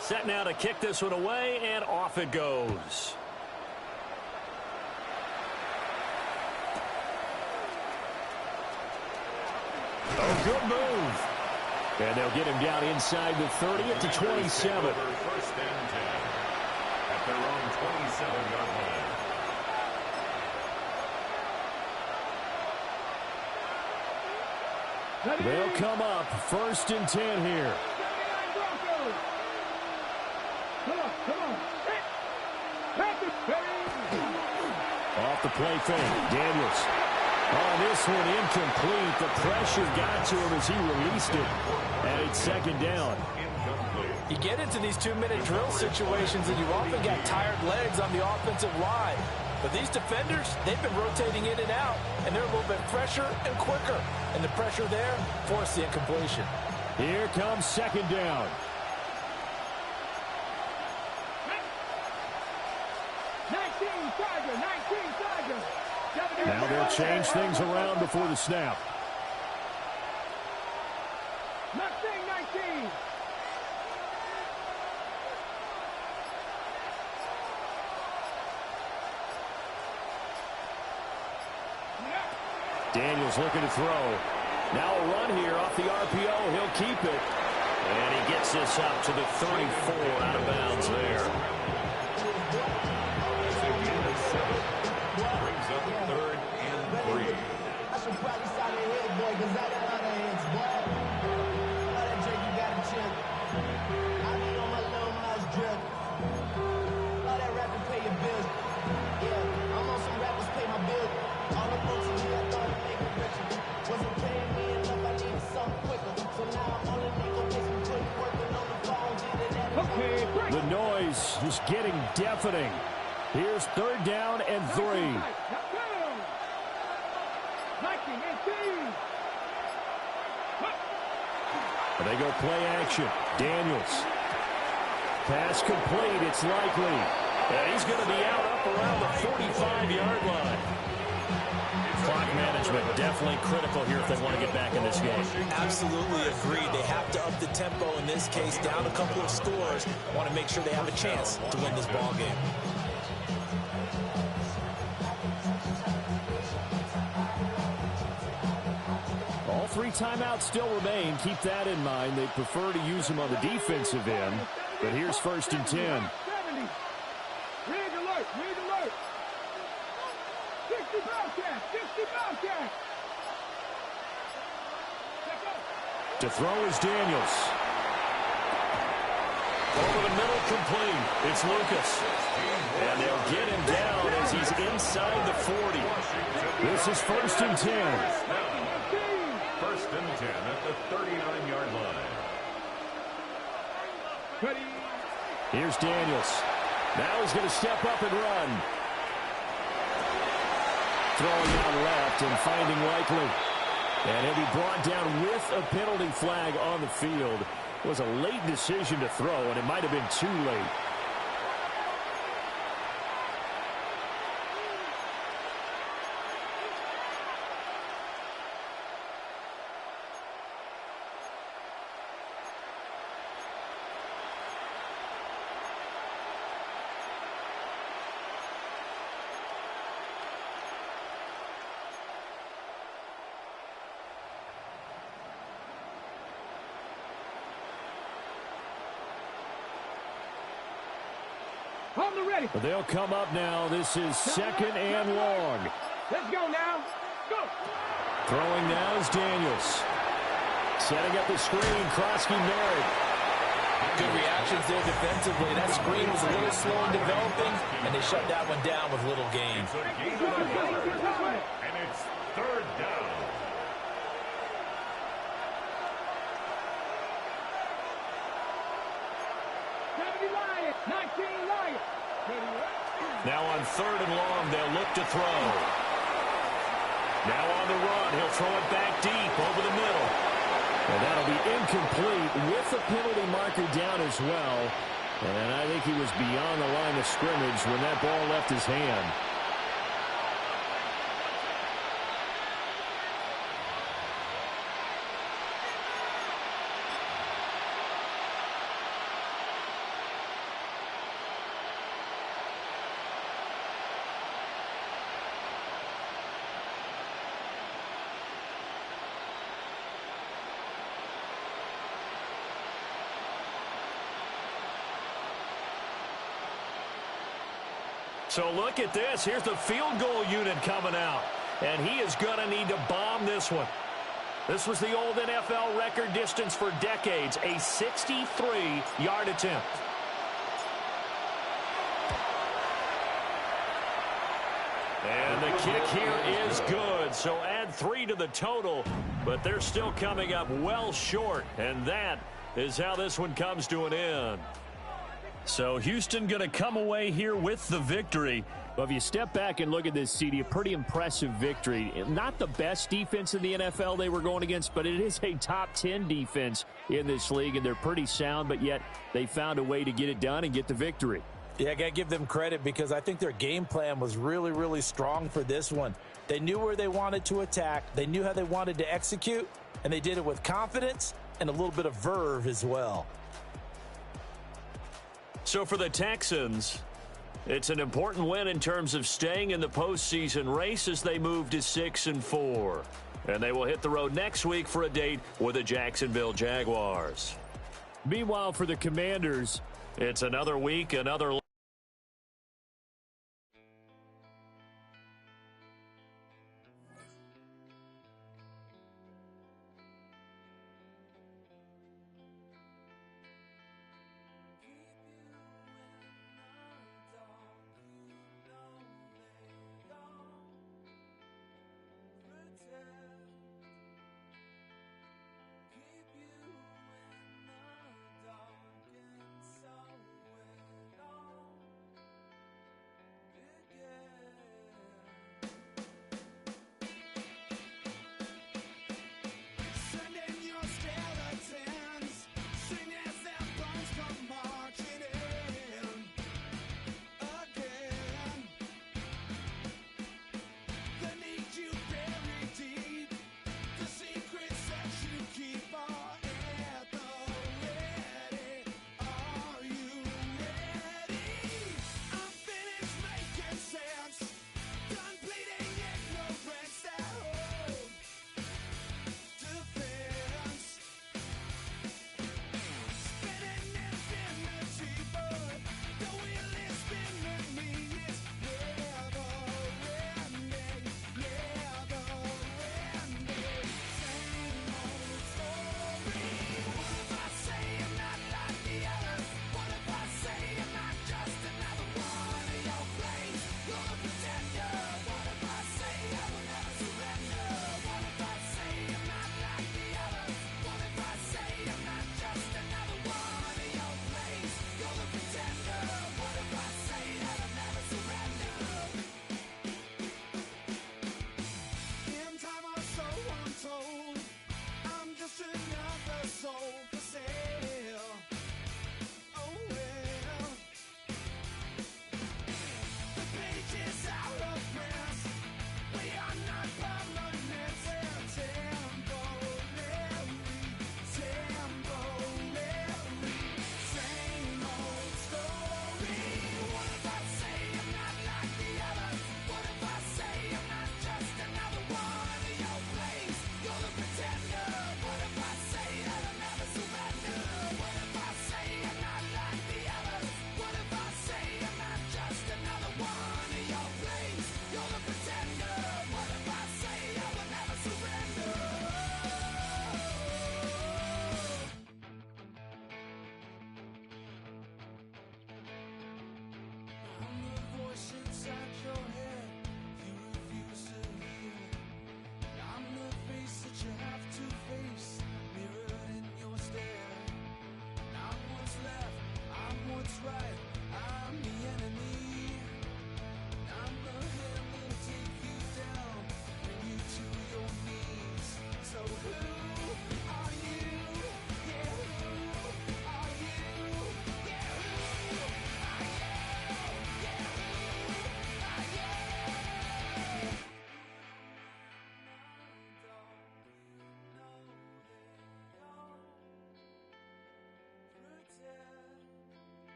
Set now to kick this one away, and off it goes. Oh, good move. And they'll get him down inside the 30 at the 27. 1st and 10 at their own 27-yard line. They'll come up 1st and 10 here. Off the play fake, Daniels. Oh, this one incomplete. The pressure got to him as he released it. And it's 2nd down. You get into these 2-minute drill situations and you often got tired legs on the offensive line. But these defenders, they've been rotating in and out, and they're a little bit fresher and quicker. And the pressure there forced the incompletion. Here comes 2nd down. 19 Charger. Now they'll change things around before the snap. Mustang 19. Daniels looking to throw. Now a run here off the RPO. He'll keep it. And he gets this up to the 34 out of bounds there. Brings up 3rd and 3. I should probably sign a head, boy, because I got other heads, boy. All that drink you got to chill. I be on my little mouse drip. All that rapping pay your bills. Yeah, I'm on some rappers pay my bills. All the books in me, I thought I'd make it richer. Wasn't paying me enough, I needed something quicker. So now I'm on the nigga, basically putting working on the phone. The noise is getting deafening. Here's 3rd down and 3. And they go play action. Daniels. Pass complete. It's likely. And he's going to be out up around the 45-yard line. Clock management definitely critical here if they want to get back in this game. Absolutely agreed. They have to up the tempo in this case, down a couple of scores. Want to make sure they have a chance to win this ball game. All 3 timeouts still remain. Keep that in mind. They prefer to use them on the defensive end. But here's 1st and 10. 70. Rig alert. Rig alert. 60 Bobcat. 60 Bobcat. To throw is Daniels. Over the middle, complete. It's Lucas. And they'll get him down as he's inside the 40. This is 1st and 10. 1st and 10 at the 39-yard line. Here's Daniels. Now he's going to step up and run. Throwing out left and finding Likely. And he'll be brought down with a penalty flag on the field. It was a late decision to throw, and it might have been too late. On the ready. But they'll come up now. This is 2nd and long. Let's go now. Go. Throwing now is Daniels. Setting up the screen, Krosky Merritt. Good reactions there defensively. That screen was a little slow in developing, and they shut that one down with little gain. It's a gain of 11, and it's 3rd down. Now on 3rd and long, they'll look to throw. Now on the run, he'll throw it back deep over the middle. And that'll be incomplete with the penalty marker down as well. And I think he was beyond the line of scrimmage when that ball left his hand. So look at this. Here's the field goal unit coming out. And he is going to need to bomb this one. This was the old NFL record distance for decades, a 63-yard attempt. And the kick here is good. So add 3 to the total, but they're still coming up well short. And that is how this one comes to an end. So Houston going to come away here with the victory. Well, if you step back and look at this, CD, a pretty impressive victory. Not the best defense in the NFL they were going against, but it is a top 10 defense in this league, and they're pretty sound, but yet they found a way to get it done and get the victory. Yeah, I got to give them credit because I think their game plan was really, really strong for this one. They knew where they wanted to attack. They knew how they wanted to execute, and they did it with confidence and a little bit of verve as well. So for the Texans, it's an important win in terms of staying in the postseason race as they move to 6-4. And they will hit the road next week for a date with the Jacksonville Jaguars. Meanwhile, for the Commanders, it's another week, another...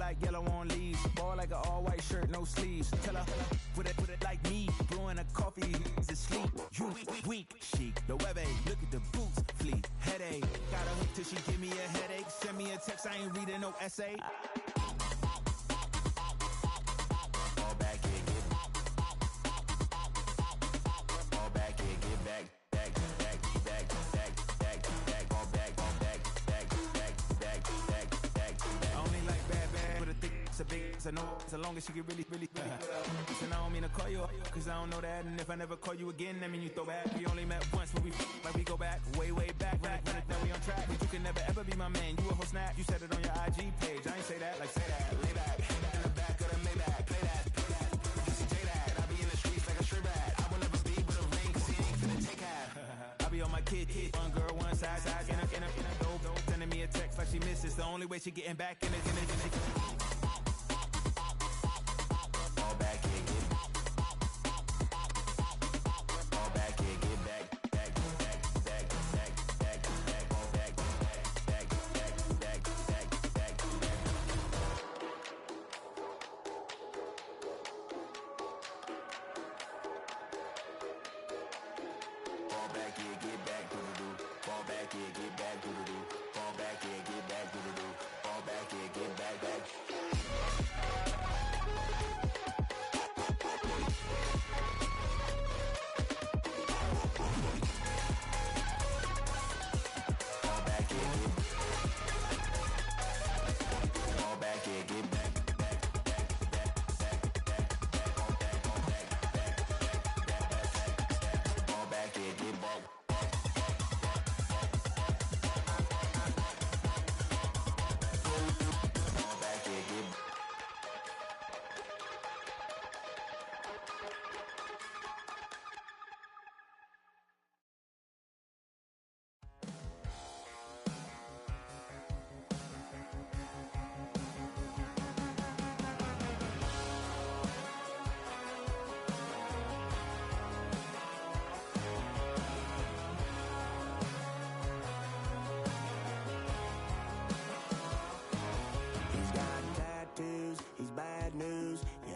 like yellow on leaves. Ball like an all-white shirt, no sleeves. Tell her, put it like me. Blowing a coffee, is asleep. You weak, chic. The web look at the boots, fleet. Headache, got a hook till she give me a headache. Send a text, I ain't reading no essay. I know as long as she get really and I don't mean to call you up, cause I don't know that. And if I never call you again, that mean you throw back. We only met once, but we like we go back, way back. When it that we on track, but you can never ever be my man. You a whole snap, you said it on your IG page. I ain't say that, like say that. Lay back, in the back of the Maybach, play that. You see J that, I be in the streets like a strip rat. I will never be with a ring, cause he ain't finna take half. I be on my kid, one girl, one side, in a dope, sending me a text like she misses. The only way she getting back in it.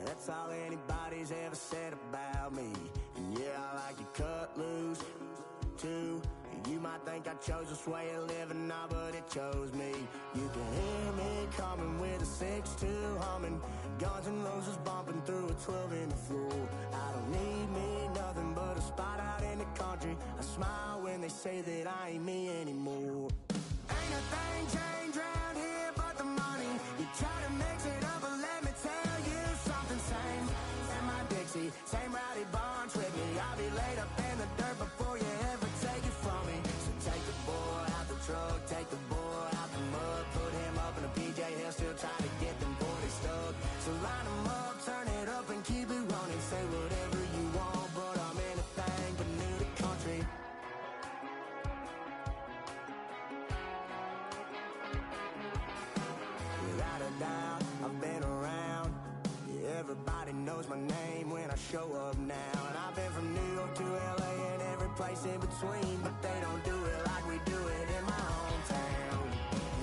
That's all anybody's ever said about me. And yeah, I like you cut loose, too. You might think I chose this way of living now, but it chose me. You can hear me coming with a 6-2 humming, Guns N' Roses bumping through a 12 in the floor. I don't need me nothing but a spot out in the country. I smile when they say that I ain't me anymore. Ain't a thing changed round here but the money. You try to mix it up, but let me tell you something. Same in my Dixie, same rowdy bunch with me. I'll be laid up in the dirt before you ever take it from me. So take the boy out the truck, take the boy out the mud, put him up in a PJ, he'll still try to get them 40 stuck. So line him up, turn it up and keep it running. Say whatever you want, but I'm anything but new to country. Without a doubt, I've been around. Yeah, everybody knows my name when I show up now. And I've been from New York to LA and every place in between, but they don't do it like we do it in my hometown.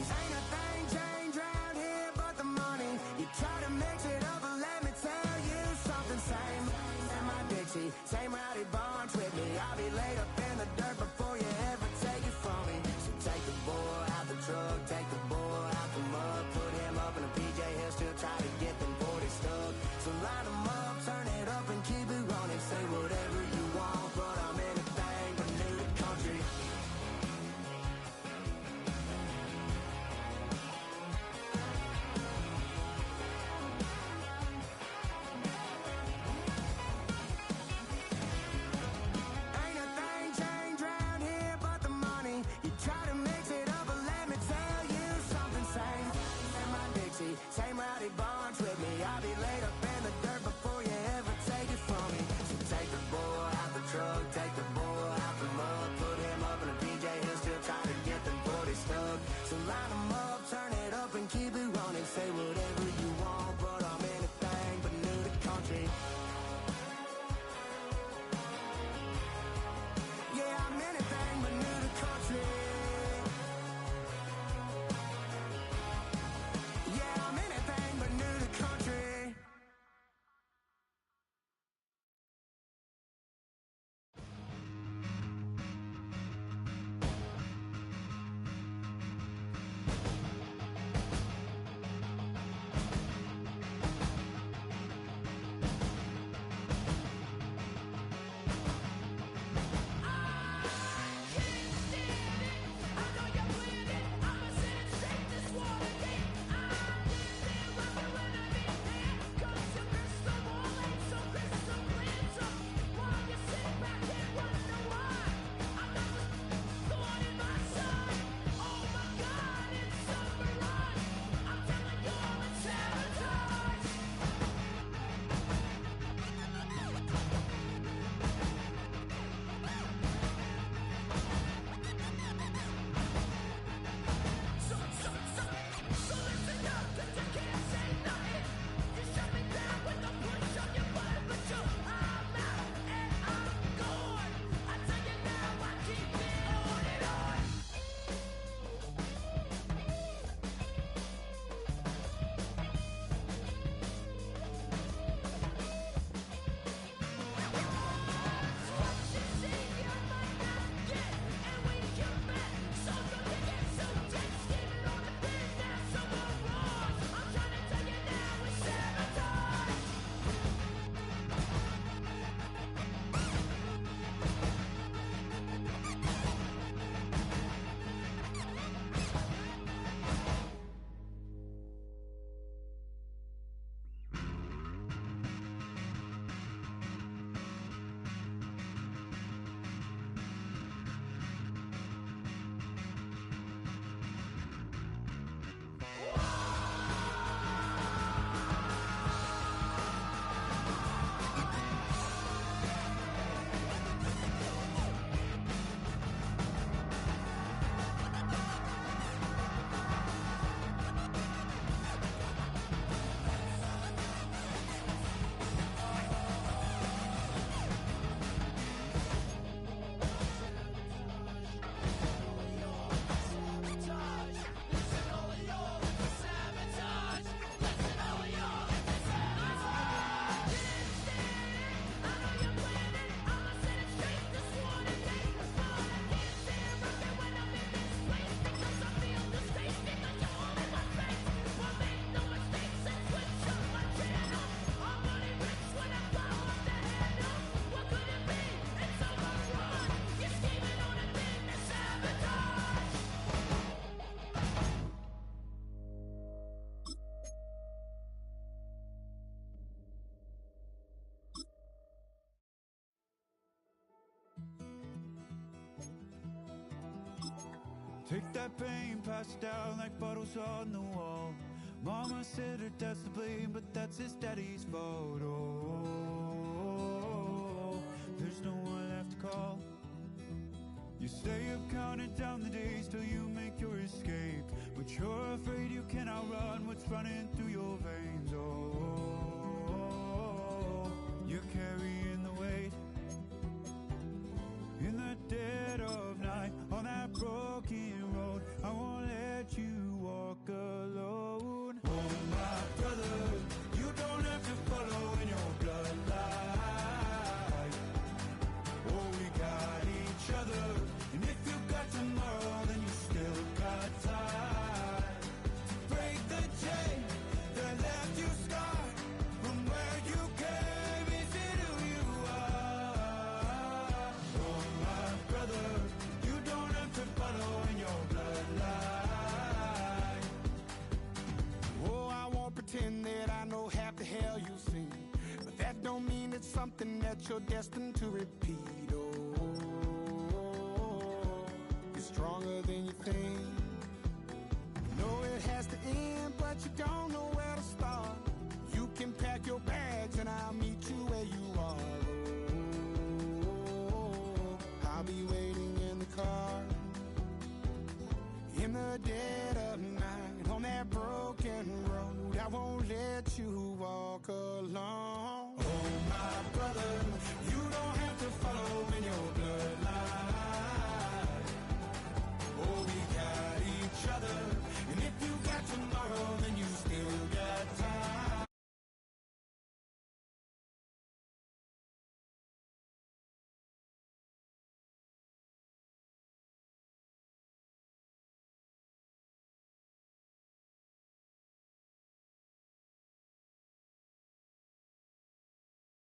Ain't a thing changed round here but the money. You try to mix it up, but let me tell you something. Same in my Dixie, same rowdy bunch with me. I'll be laid up in the dirt before you ever take it from me. So take the boy out the truck, take the boy out the mud, put him up in a PJ, he'll still try to get them 40 stuck. So line him up, turn it up and keep it running. Say whatever you want, but I'm anything but new to country. that pain, pass it down like bottles on the wall. Mama said her dad's to blame, but that's his daddy's fault. Oh, there's no one left to call. You stay up counting down the days till you make your escape, but you're afraid you cannot run what's running through your veins. Oh, you're carrying the weight in the dead of night on that broken road. I won't let you walk alone. Oh, my brother, you don't have to follow in your bloodline. Oh, we got each other, and if you got tomorrow, then you still got time to break the chain that left you scarred from where you came into who you are. Oh, my brother, you don't have to follow in your bloodline. Oh, I won't pretend that I know half the hell you've seen, but that don't mean it's something that you're destined to repeat. Oh, you're stronger than you think.